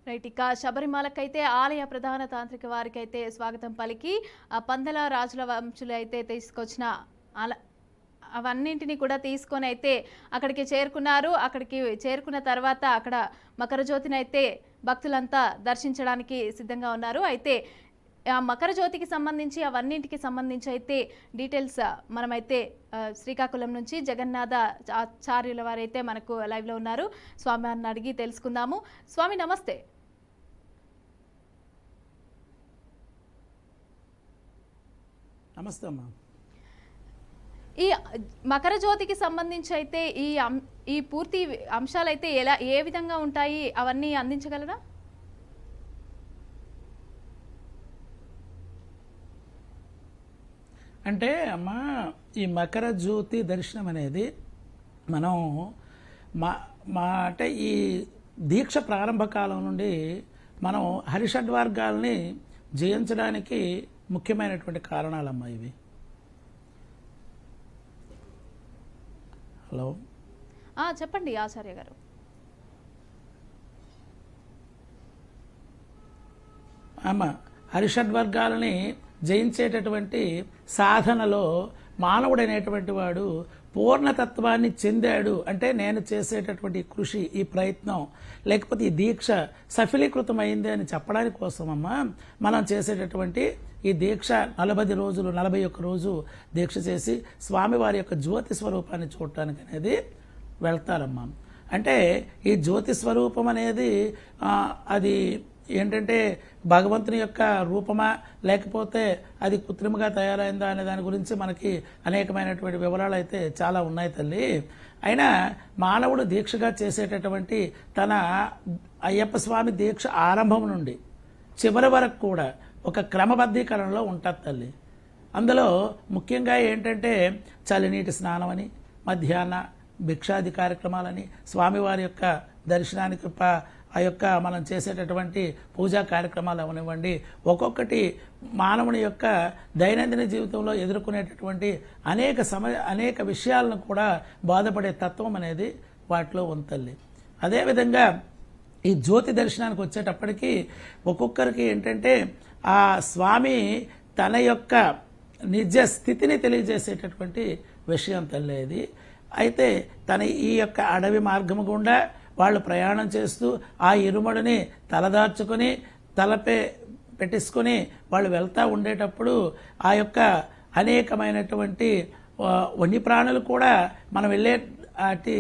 Right. ఇక శబరిమలకైతే ఆలయ ప్రధాన తాంత్రిక వారికైతే స్వాగతం పలికి పందల రాజుల వంశులు అయితే తీసుకొచ్చిన అల అవన్నింటినీ కూడా తీసుకొని అయితే అక్కడికి చేరుకున్నారు. అక్కడికి చేరుకున్న తర్వాత అక్కడ మకర జ్యోతిని అయితే భక్తులంతా దర్శించడానికి సిద్ధంగా ఉన్నారు. అయితే ఆ మకర జ్యోతికి సంబంధించి అవన్నింటికి సంబంధించి అయితే డీటెయిల్స్ మనమైతే శ్రీకాకుళం నుంచి జగన్నాథ ఆచార్యుల వారైతే మనకు లైవ్లో ఉన్నారు. స్వామి వారిని అడిగి తెలుసుకుందాము. స్వామి నమస్తే. నమస్తే అమ్మా. ఈ మకర జ్యోతికి సంబంధించి అయితే ఈ పూర్తి అంశాలైతే ఏ విధంగా ఉంటాయి అవన్నీ అందించగలరా? అంటే అమ్మా, ఈ మకర జ్యోతి దర్శనం అనేది మనం అంటే ఈ దీక్ష ప్రారంభ కాలం నుండి మనం హరిషడ్వర్గాల్ని జయించడానికి ముఖ్యమైనటువంటి కారణాలమ్మా ఇవి. హలో చెప్పండి ఆచార్య గారు. అమ్మ, హరిషడ్వర్గాలని జయించేటటువంటి సాధనలో మానవుడు అనేటువంటి వాడు పూర్ణతత్వాన్ని చెందాడు అంటే నేను చేసేటటువంటి కృషి, ఈ ప్రయత్నం లేకపోతే ఈ దీక్ష సఫలీకృతమైంది అని చెప్పడానికి కోసమమ్మా మనం చేసేటటువంటి ఈ దీక్ష 40 రోజులు 41 రోజు దీక్ష చేసి స్వామివారి యొక్క జ్యోతి స్వరూపాన్ని చూడటానికి అనేది వెళ్తారమ్మా. అంటే ఈ జ్యోతి స్వరూపం అనేది అది ఏంటంటే భగవంతుని యొక్క రూపమా లేకపోతే అది కృత్రిమగా తయారైందా అనే దాని గురించి మనకి అనేకమైనటువంటి వివరాలు అయితే చాలా ఉన్నాయి తల్లి. అయినా మానవుడు దీక్షగా చేసేటటువంటి తన అయ్యప్ప స్వామి దీక్ష ఆరంభం నుండి చివరి వరకు కూడా ఒక క్రమబద్ధీకరణలో ఉంటుంది తల్లి. అందులో ముఖ్యంగా ఏంటంటే చలినీటి స్నానం అని, మధ్యాహ్న భిక్షాది కార్యక్రమాలని, స్వామివారి యొక్క దర్శనానికి ఆ యొక్క మనం చేసేటటువంటి పూజా కార్యక్రమాలు అవనివ్వండి, ఒక్కొక్కటి మానవుని యొక్క దైనందిన జీవితంలో ఎదుర్కొనేటటువంటి అనేక విషయాలను కూడా బాధపడే తత్వం అనేది వాటిలో ఉంది. అదేవిధంగా ఈ జ్యోతి దర్శనానికి వచ్చేటప్పటికి ఒక్కొక్కరికి ఏంటంటే ఆ స్వామి తన యొక్క నిజ స్థితిని తెలియజేసేటటువంటి విషయం తల్లి ఇది. అయితే తన ఈ యొక్క అడవి మార్గము గుండా వాళ్ళు ప్రయాణం చేస్తూ ఆ ఇరుముడిని తలదార్చుకొని తలపై పెట్టించుకొని వాళ్ళు వెళ్తూ ఉండేటప్పుడు ఆ యొక్క అనేకమైనటువంటి వన్యప్రాణులు కూడా మనం వెళ్ళే అతి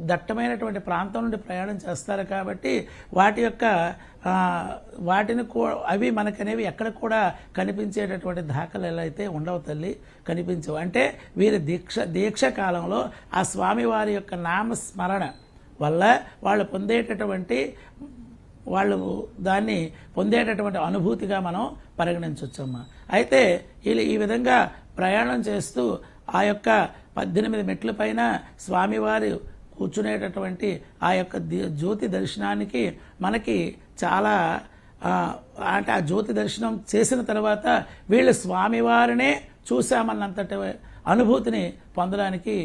దట్టమైనటువంటి ప్రాంతం నుండి ప్రయాణం చేస్తారు కాబట్టి వాటిని అవి మనకనేవి ఎక్కడ కూడా కనిపించేటటువంటి దాఖలు ఎలా అయితే ఉండవు తల్లి, కనిపించవు. అంటే వీరి దీక్ష కాలంలో ఆ స్వామివారి యొక్క నామస్మరణ వల్ల వాళ్ళు దాన్ని పొందేటటువంటి అనుభూతిగా మనం పరిగణించవచ్చమ్మా. అయితే వీళ్ళు ఈ విధంగా ప్రయాణం చేస్తూ ఆ యొక్క 18 మెట్ల పైన స్వామివారు కూర్చునేటటువంటి ఆ యొక్క జ్యోతి దర్శనానికి మనకి చాలా అంటే ఆ జ్యోతి దర్శనం చేసిన తర్వాత వీళ్ళు స్వామివారినే చూశామన్నంతటి అనుభూతిని పొందడానికి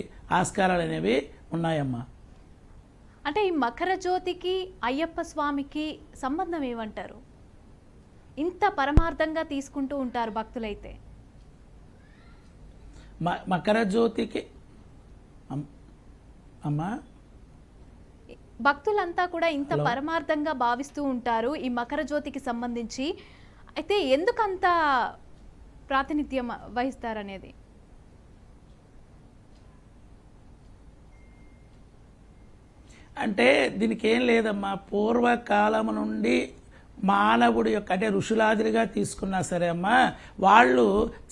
ఆస్కారాలు అనేవి ఉన్నాయమ్మా. అంటే ఈ మకర జ్యోతికి అయ్యప్ప స్వామికి సంబంధం ఏమంటారు? ఇంత పరమార్థంగా తీసుకుంటూ ఉంటారు భక్తులైతే. మకర జ్యోతికి అమ్మా భక్తులంతా కూడా ఇంత పరమార్థంగా భావిస్తూ ఉంటారు ఈ మకర జ్యోతికి సంబంధించి. అయితే ఎందుకంత ప్రాతినిధ్యం వహిస్తారనేది? అంటే దీనికి ఏం లేదమ్మా, పూర్వకాలం నుండి మానవుడి యొక్క అంటే ఋషులాదిరిగా తీసుకున్నా సరే అమ్మా, వాళ్ళు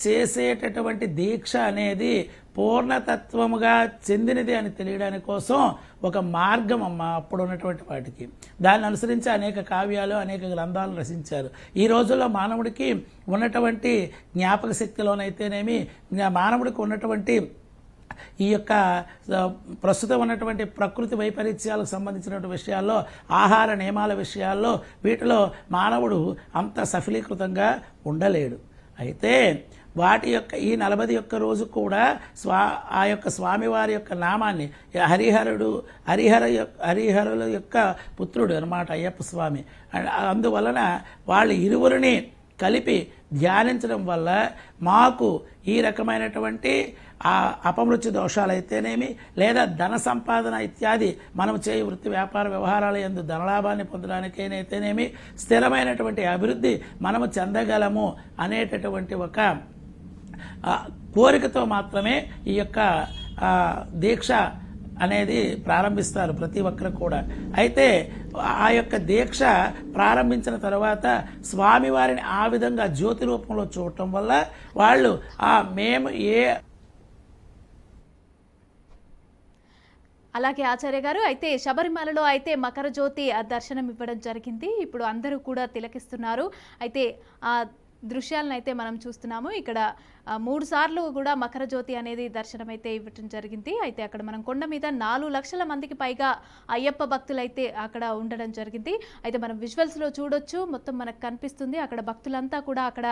చేసేటటువంటి దీక్ష అనేది పూర్ణతత్వముగా చెందినది అని తెలియడానికి కోసం ఒక మార్గం అమ్మా అప్పుడు ఉన్నటువంటి వాటికి. దాన్ని అనుసరించి అనేక కావ్యాలు అనేక గ్రంథాలు రచించారు. ఈ రోజుల్లో మానవుడికి ఉన్నటువంటి జ్ఞాపక శక్తిలోనైతేనేమి మానవుడికి ఉన్నటువంటి ఈ యొక్క ప్రస్తుతం ఉన్నటువంటి ప్రకృతి వైపరీత్యాలకు సంబంధించినటువంటి విషయాల్లో, ఆహార నియమాల విషయాల్లో వీటిలో మానవుడు అంత సఫలీకృతంగా ఉండలేడు. అయితే వాటి యొక్క ఈ 41 రోజు కూడా ఆ యొక్క స్వామివారి యొక్క నామాన్ని హరిహరుల యొక్క పుత్రుడు అన్నమాట అయ్యప్ప స్వామి. అందువలన వాళ్ళ ఇరువురిని కలిపి ధ్యానించడం వల్ల మాకు ఈ రకమైనటువంటి ఆ అపమృత్యు దోషాలైతేనేమి లేదా ధన సంపాదన ఇత్యాది మనం చేయ వృత్తి వ్యాపార వ్యవహారాల యందు ధనలాభాన్ని పొందడానికైతేనేమి స్థిరమైనటువంటి అభివృద్ధి మనము చెందగలము అనేటటువంటి ఒక కోరికతో మాత్రమే ఈ యొక్క దీక్ష అనేది ప్రారంభిస్తారు ప్రతి ఒక్కరు కూడా. అయితే ఆ యొక్క దీక్ష ప్రారంభించిన తర్వాత స్వామివారిని ఆ విధంగా జ్యోతి రూపంలో చూడటం వల్ల వాళ్ళు మేము అలాగే ఆచార్య గారు, అయితే శబరిమలలో అయితే మకర జ్యోతి దర్శనం ఇవ్వడం జరిగింది. ఇప్పుడు అందరూ కూడా తిలకిస్తున్నారు. అయితే ఆ దృశ్యాలను అయితే మనం చూస్తున్నాము. ఇక్కడ 3 సార్లు కూడా మకర జ్యోతి అనేది దర్శనం అయితే ఇవ్వటం జరిగింది. అయితే అక్కడ మనం కొండ మీద 4 లక్షల మందికి పైగా అయ్యప్ప భక్తులు అయితే అక్కడ ఉండడం జరిగింది. అయితే మనం విజువల్స్లో చూడొచ్చు, మొత్తం మనకు కనిపిస్తుంది. అక్కడ భక్తులంతా కూడా అక్కడ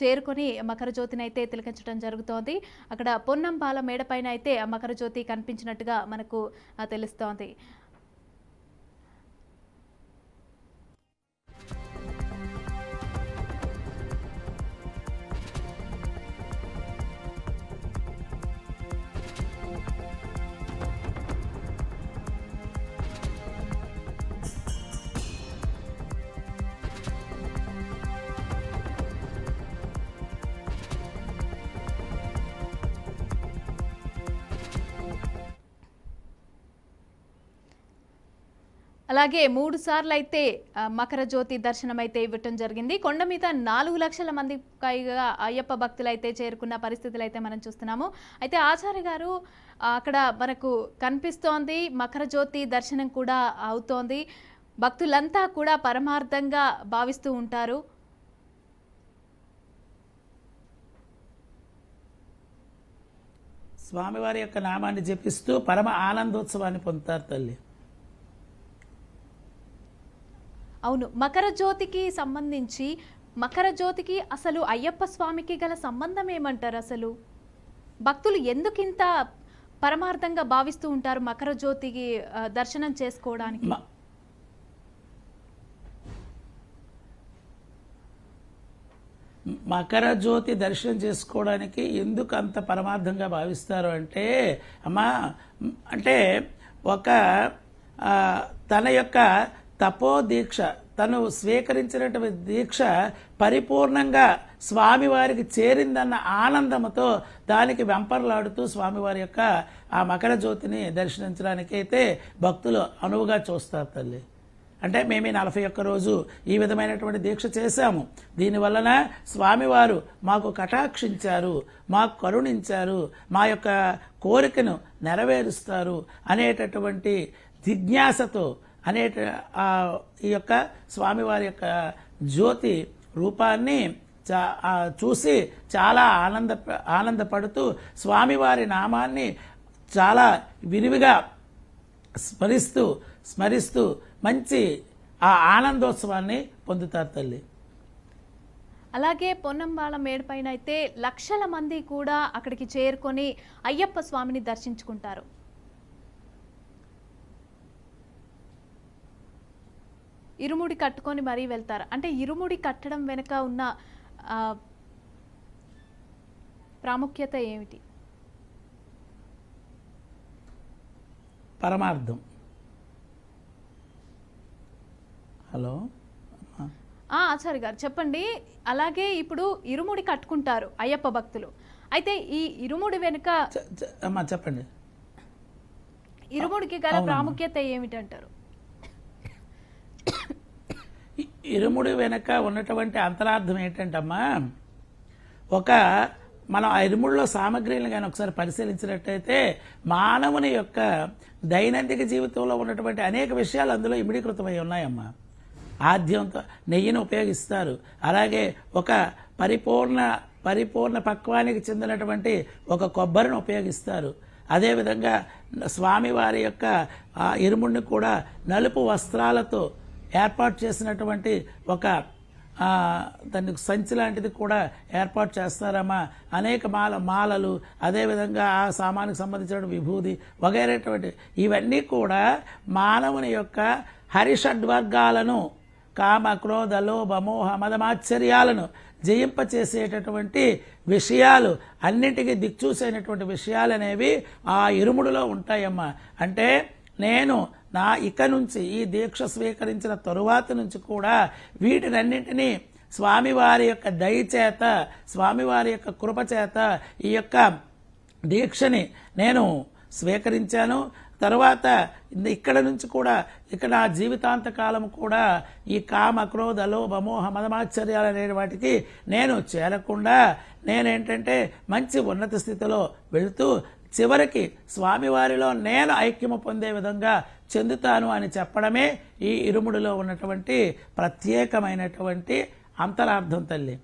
చేరుకొని మకర జ్యోతిని అయితే తిలకించడం జరుగుతోంది. అక్కడ పొన్నంపాల మేడపైన అయితే మకర జ్యోతి కనిపించినట్టుగా మనకు తెలుస్తోంది. అలాగే 3 సార్లు అయితే మకర జ్యోతి దర్శనం అయితే ఇవ్వటం జరిగింది. కొండ మీద 4 లక్షల మంది పైగా అయ్యప్ప భక్తులు అయితే చేరుకున్న పరిస్థితులు అయితే మనం చూస్తున్నాము. అయితే ఆచార్య గారు, అక్కడ మనకు కనిపిస్తోంది మకర జ్యోతి దర్శనం కూడా అవుతోంది. భక్తులంతా కూడా పరమార్థంగా భావిస్తూ ఉంటారు. స్వామివారి యొక్క నామాన్ని జపిస్తూ పరమ ఆనందోత్సవాన్ని పొందుతారు తల్లి. అవును, మకర జ్యోతికి సంబంధించి మకర జ్యోతికి అసలు అయ్యప్ప స్వామికి గల సంబంధం ఏమంటారు? అసలు భక్తులు ఎందుకింత పరమార్థంగా భావిస్తూ ఉంటారు మకర జ్యోతికి దర్శనం చేసుకోవడానికి? మకర జ్యోతి దర్శనం చేసుకోవడానికి ఎందుకు అంత పరమార్థంగా భావిస్తారు అంటే, అమ్మా, అంటే ఒక తన యొక్క తపో దీక్ష, తను స్వీకరించినటువంటి దీక్ష పరిపూర్ణంగా స్వామివారికి చేరిందన్న ఆనందంతో దానికి వెంపర్లాడుతూ స్వామివారి యొక్క ఆ మకర జ్యోతిని దర్శించడానికి అయితే భక్తులు అనువుగా చూస్తారు తల్లి. అంటే మేము 41 రోజు ఈ విధమైనటువంటి దీక్ష చేశాము, దీనివలన స్వామివారు మాకు కటాక్షించారు, మాకు కరుణించారు, మా యొక్క కోరికను నెరవేరుస్తారు అనేటటువంటి జిజ్ఞాసతో ఈ యొక్క స్వామివారి యొక్క జ్యోతి రూపాన్ని చూసి చాలా ఆనందపడుతూ స్వామివారి నామాన్ని చాలా విరివిగా స్మరిస్తూ మంచి ఆ ఆనందోత్సవాన్ని పొందుతారు తల్లి. అలాగే పొన్నంబాల మేడపైన అయితే లక్షల మంది కూడా అక్కడికి చేరుకొని అయ్యప్ప స్వామిని దర్శించుకుంటారు. ఇరుముడి కట్టుకొని మరీ వెళ్తారు. అంటే ఇరుముడి కట్టడం వెనుక ఉన్న ప్రాముఖ్యత ఏమిటి? పరమార్థం. హలో ఆచార్య గారు చెప్పండి. అలాగే ఇప్పుడు ఇరుముడి కట్టుకుంటారు అయ్యప్ప భక్తులు. అయితే ఈ ఇరుముడి వెనుక చెప్పండి, ఇరుముడికి గల ప్రాముఖ్యత ఏమిటంటారు? ఇరుముడి వెనుక ఉన్నటువంటి అంతరార్థం ఏంటంటమ్మా, మనం ఆ ఇరుముడిలో సామగ్రిని కానీ ఒకసారి పరిశీలించినట్టయితే మానవుని యొక్క దైనందిక జీవితంలో ఉన్నటువంటి అనేక విషయాలు అందులో ఇమిడీకృతమై ఉన్నాయమ్మా. ఆద్యంతో నెయ్యిని ఉపయోగిస్తారు, అలాగే ఒక పరిపూర్ణ పక్వానికి చెందినటువంటి ఒక కొబ్బరిని ఉపయోగిస్తారు. అదేవిధంగా స్వామివారి యొక్క ఇరుముడిని కూడా నలుపు వస్త్రాలతో ఏర్పాటు చేసినటువంటి ఒక దానికి సంచి లాంటిది కూడా ఏర్పాటు చేస్తారమ్మా. అనేక మాలలు, అదేవిధంగా ఆ సామానికి సంబంధించిన విభూది వగైరేటువంటి ఇవన్నీ కూడా మానవుని యొక్క హరిషడ్వర్గాలను, కామ క్రోధ లోభ మోహ మదమాశ్చర్యాలను జయింపచేసేటటువంటి విషయాలు, అన్నింటికీ దిక్చూసేటటువంటి విషయాలు అనేవి ఆ ఇరుముడిలో ఉంటాయమ్మా. అంటే నేను ఇక నుంచి ఈ దీక్ష స్వీకరించిన తరువాత నుంచి కూడా వీటినన్నింటినీ స్వామివారి యొక్క దయచేత, స్వామివారి యొక్క కృపచేత ఈ యొక్క దీక్షని నేను స్వీకరించాను. తరువాత ఇక్కడ నుంచి కూడా నా జీవితాంత కాలం కూడా ఈ కామ క్రోధ లోభ మోహ మదమాశ్చర్యాలు అనే వాటికి నేను చేరకుండా నేనేంటంటే మంచి ఉన్నత స్థితిలో వెళుతూ చివరికి స్వామివారిలో నేను ఐక్యము పొందే విధంగా చెందుతాను అని చెప్పడమే ఈ ఇరుముడిలో ఉన్నటువంటి ప్రత్యేకమైనటువంటి అంతరార్థం తల్లి.